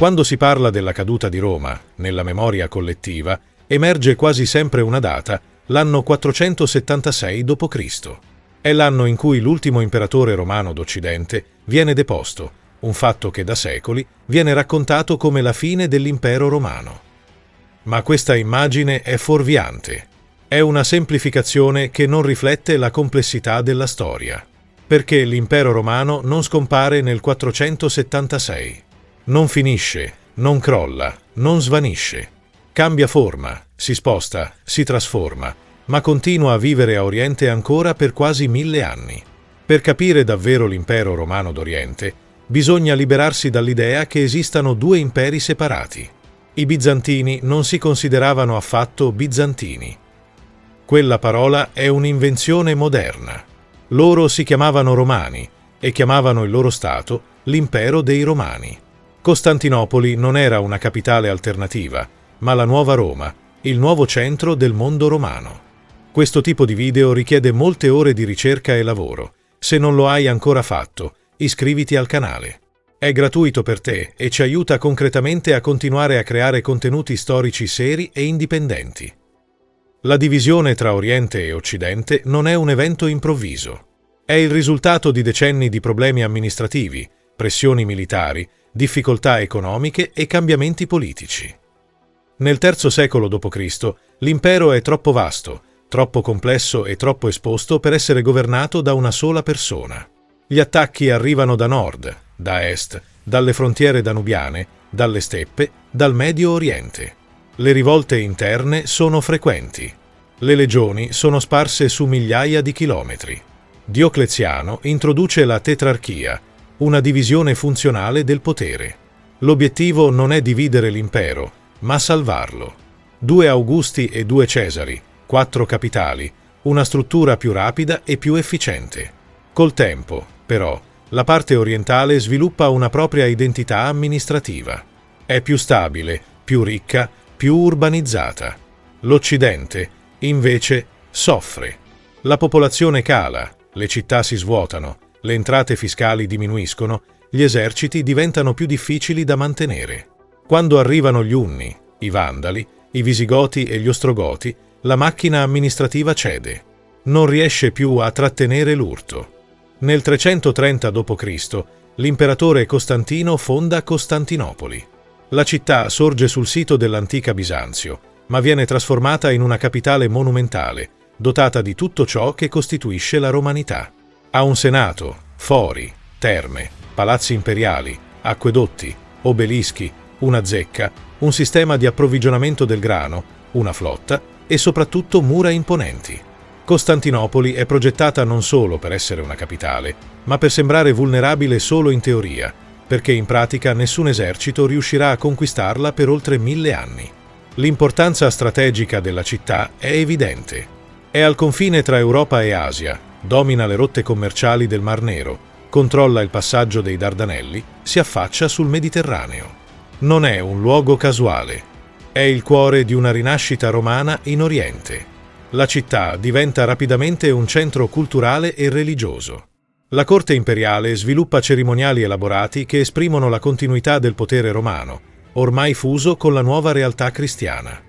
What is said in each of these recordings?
Quando si parla della caduta di Roma, nella memoria collettiva, emerge quasi sempre una data, l'anno 476 d.C. È l'anno in cui l'ultimo imperatore romano d'Occidente viene deposto, un fatto che da secoli viene raccontato come la fine dell'impero romano. Ma questa immagine è fuorviante. È una semplificazione che non riflette la complessità della storia. Perché l'impero romano non scompare nel 476. Non finisce, non crolla, non svanisce. Cambia forma, si sposta, si trasforma, ma continua a vivere a Oriente ancora per quasi 1000 anni. Per capire davvero l'impero romano d'Oriente, bisogna liberarsi dall'idea che esistano due imperi separati. I bizantini non si consideravano affatto bizantini. Quella parola è un'invenzione moderna. Loro si chiamavano Romani e chiamavano il loro stato l'impero dei Romani. Costantinopoli non era una capitale alternativa, ma la nuova Roma, il nuovo centro del mondo romano. Questo tipo di video richiede molte ore di ricerca e lavoro. Se non lo hai ancora fatto, iscriviti al canale. È gratuito per te e ci aiuta concretamente a continuare a creare contenuti storici seri e indipendenti. La divisione tra Oriente e Occidente non è un evento improvviso. È il risultato di decenni di problemi amministrativi, pressioni militari, difficoltà economiche e cambiamenti politici. Nel III secolo d.C. l'impero è troppo vasto, troppo complesso e troppo esposto per essere governato da una sola persona. Gli attacchi arrivano da nord, da est, dalle frontiere danubiane, dalle steppe, dal Medio Oriente. Le rivolte interne sono frequenti. Le legioni sono sparse su migliaia di chilometri. Diocleziano introduce la tetrarchia, una divisione funzionale del potere. L'obiettivo non è dividere l'impero, ma salvarlo. 2 Augusti e 2 Cesari, 4 capitali, una struttura più rapida e più efficiente. Col tempo, però, la parte orientale sviluppa una propria identità amministrativa. È più stabile, più ricca, più urbanizzata. L'Occidente, invece, soffre. La popolazione cala, le città si svuotano, le entrate fiscali diminuiscono, gli eserciti diventano più difficili da mantenere. Quando arrivano gli Unni, i Vandali, i Visigoti e gli Ostrogoti, la macchina amministrativa cede. Non riesce più a trattenere l'urto. Nel 330 d.C. l'imperatore Costantino fonda Costantinopoli. La città sorge sul sito dell'antica Bisanzio, ma viene trasformata in una capitale monumentale, dotata di tutto ciò che costituisce la romanità. Ha un senato, fori, terme, palazzi imperiali, acquedotti, obelischi, una zecca, un sistema di approvvigionamento del grano, una flotta e soprattutto mura imponenti. Costantinopoli è progettata non solo per essere una capitale, ma per sembrare vulnerabile solo in teoria, perché in pratica nessun esercito riuscirà a conquistarla per oltre 1000 anni. L'importanza strategica della città è evidente. È al confine tra Europa e Asia, domina le rotte commerciali del Mar Nero, controlla il passaggio dei Dardanelli, si affaccia sul Mediterraneo. Non è un luogo casuale. È il cuore di una rinascita romana in Oriente. La città diventa rapidamente un centro culturale e religioso. La corte imperiale sviluppa cerimoniali elaborati che esprimono la continuità del potere romano, ormai fuso con la nuova realtà cristiana.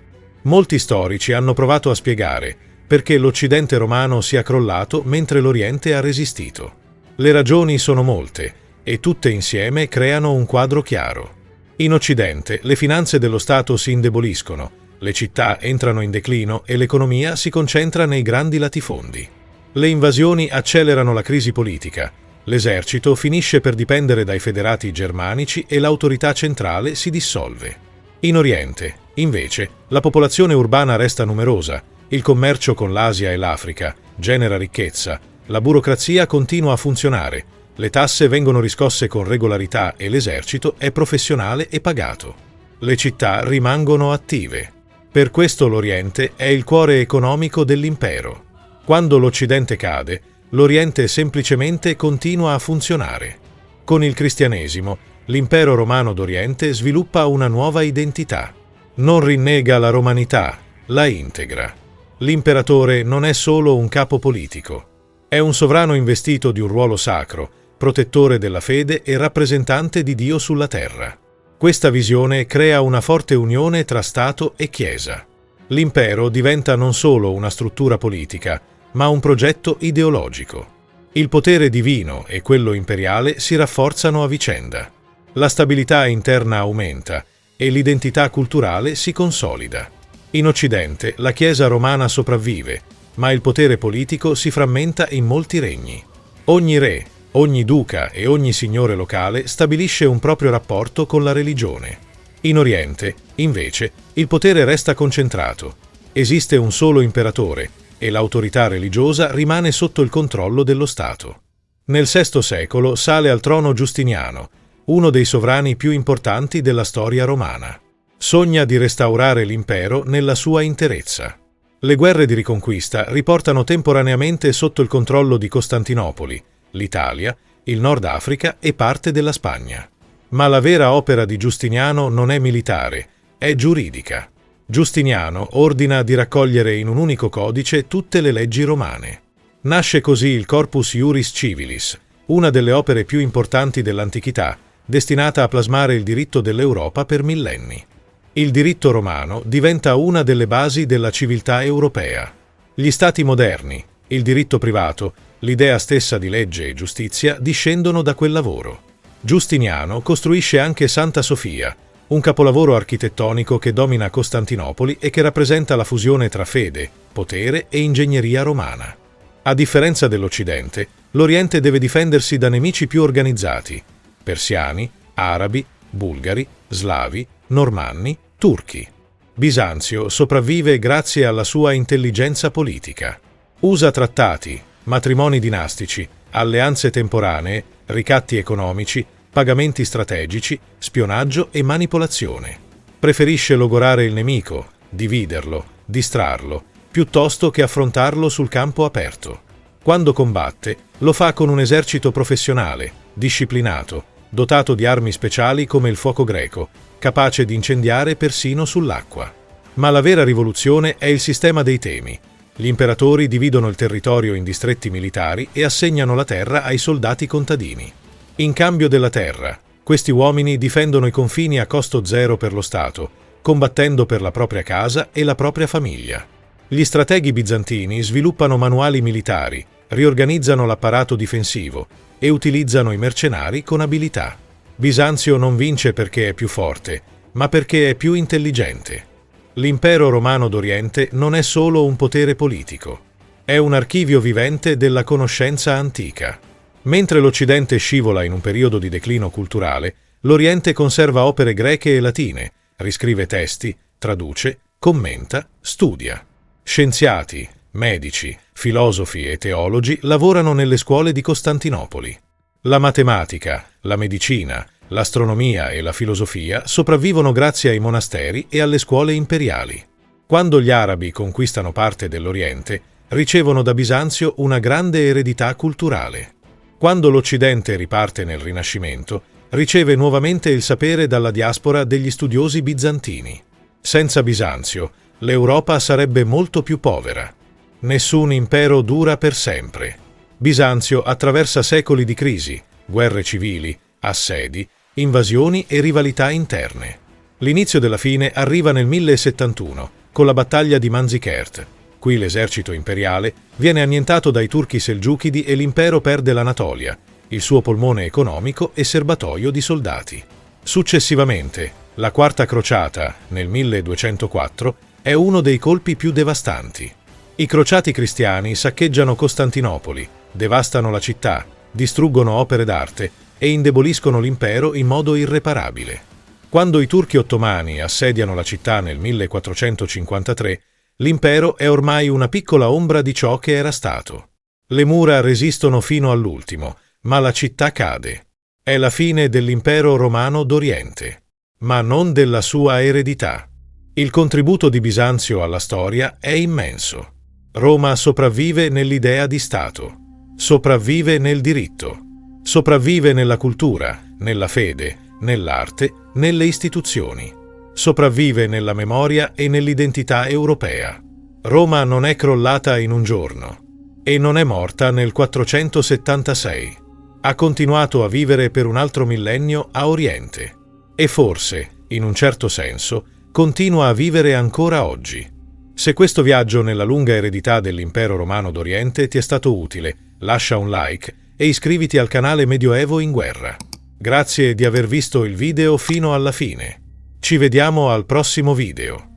Molti storici hanno provato a spiegare perché l'Occidente romano sia crollato mentre l'Oriente ha resistito. Le ragioni sono molte e tutte insieme creano un quadro chiaro. In Occidente le finanze dello Stato si indeboliscono, le città entrano in declino e l'economia si concentra nei grandi latifondi. Le invasioni accelerano la crisi politica, l'esercito finisce per dipendere dai federati germanici e l'autorità centrale si dissolve. In Oriente, invece, la popolazione urbana resta numerosa, il commercio con l'Asia e l'Africa genera ricchezza, la burocrazia continua a funzionare, le tasse vengono riscosse con regolarità e l'esercito è professionale e pagato. Le città rimangono attive. Per questo l'Oriente è il cuore economico dell'impero. Quando l'Occidente cade, l'Oriente semplicemente continua a funzionare. Con il cristianesimo, l'impero romano d'Oriente sviluppa una nuova identità. Non rinnega la romanità, la integra. L'imperatore non è solo un capo politico. È un sovrano investito di un ruolo sacro, protettore della fede e rappresentante di Dio sulla terra. Questa visione crea una forte unione tra Stato e Chiesa. L'impero diventa non solo una struttura politica, ma un progetto ideologico. Il potere divino e quello imperiale si rafforzano a vicenda. La stabilità interna aumenta e l'identità culturale si consolida. In Occidente la Chiesa romana sopravvive, ma il potere politico si frammenta in molti regni. Ogni re, ogni duca e ogni signore locale stabilisce un proprio rapporto con la religione. In Oriente, invece, il potere resta concentrato. Esiste un solo imperatore e l'autorità religiosa rimane sotto il controllo dello Stato. Nel VI secolo sale al trono Giustiniano, uno dei sovrani più importanti della storia romana. Sogna di restaurare l'impero nella sua interezza. Le guerre di riconquista riportano temporaneamente sotto il controllo di Costantinopoli, l'Italia, il Nord Africa e parte della Spagna. Ma la vera opera di Giustiniano non è militare, è giuridica. Giustiniano ordina di raccogliere in un unico codice tutte le leggi romane. Nasce così il Corpus Iuris Civilis, una delle opere più importanti dell'antichità, destinata a plasmare il diritto dell'Europa per millenni. Il diritto romano diventa una delle basi della civiltà europea. Gli stati moderni, il diritto privato, l'idea stessa di legge e giustizia discendono da quel lavoro. Giustiniano costruisce anche Santa Sofia, un capolavoro architettonico che domina Costantinopoli e che rappresenta la fusione tra fede, potere e ingegneria romana. A differenza dell'Occidente, l'Oriente deve difendersi da nemici più organizzati: persiani, arabi, bulgari, slavi, normanni, turchi. Bisanzio sopravvive grazie alla sua intelligenza politica. Usa trattati, matrimoni dinastici, alleanze temporanee, ricatti economici, pagamenti strategici, spionaggio e manipolazione. Preferisce logorare il nemico, dividerlo, distrarlo, piuttosto che affrontarlo sul campo aperto. Quando combatte, lo fa con un esercito professionale, disciplinato, dotato di armi speciali come il fuoco greco, capace di incendiare persino sull'acqua. Ma la vera rivoluzione è il sistema dei temi. Gli imperatori dividono il territorio in distretti militari e assegnano la terra ai soldati contadini. In cambio della terra, questi uomini difendono i confini a costo zero per lo Stato, combattendo per la propria casa e la propria famiglia. Gli strateghi bizantini sviluppano manuali militari, riorganizzano l'apparato difensivo e utilizzano i mercenari con abilità. Bisanzio non vince perché è più forte, ma perché è più intelligente. L'impero romano d'Oriente non è solo un potere politico, è un archivio vivente della conoscenza antica. Mentre l'Occidente scivola in un periodo di declino culturale, l'Oriente conserva opere greche e latine, riscrive testi, traduce, commenta, studia. Scienziati, medici, filosofi e teologi lavorano nelle scuole di Costantinopoli. La matematica, la medicina, l'astronomia e la filosofia sopravvivono grazie ai monasteri e alle scuole imperiali. Quando gli arabi conquistano parte dell'Oriente, ricevono da Bisanzio una grande eredità culturale. Quando l'Occidente riparte nel Rinascimento, riceve nuovamente il sapere dalla diaspora degli studiosi bizantini. Senza Bisanzio, l'Europa sarebbe molto più povera. Nessun impero dura per sempre. Bisanzio attraversa secoli di crisi, guerre civili, assedi, invasioni e rivalità interne. L'inizio della fine arriva nel 1071, con la battaglia di Manzikert. Qui l'esercito imperiale viene annientato dai turchi selgiuchidi e l'impero perde l'Anatolia, il suo polmone economico e serbatoio di soldati. Successivamente, la Quarta Crociata, nel 1204, è uno dei colpi più devastanti. I crociati cristiani saccheggiano Costantinopoli, devastano la città, distruggono opere d'arte e indeboliscono l'impero in modo irreparabile. Quando i turchi ottomani assediano la città nel 1453, l'impero è ormai una piccola ombra di ciò che era stato. Le mura resistono fino all'ultimo, ma la città cade. È la fine dell'impero romano d'Oriente, ma non della sua eredità. Il contributo di Bisanzio alla storia è immenso. Roma sopravvive nell'idea di Stato, sopravvive nel diritto, sopravvive nella cultura, nella fede, nell'arte, nelle istituzioni. Sopravvive nella memoria e nell'identità europea. Roma non è crollata in un giorno e non è morta nel 476. Ha continuato a vivere per un altro millennio a Oriente. e forse, in un certo senso, continua a vivere ancora oggi. Se questo viaggio nella lunga eredità dell'Impero Romano d'Oriente ti è stato utile, lascia un like e iscriviti al canale Medioevo in Guerra. Grazie di aver visto il video fino alla fine. Ci vediamo al prossimo video.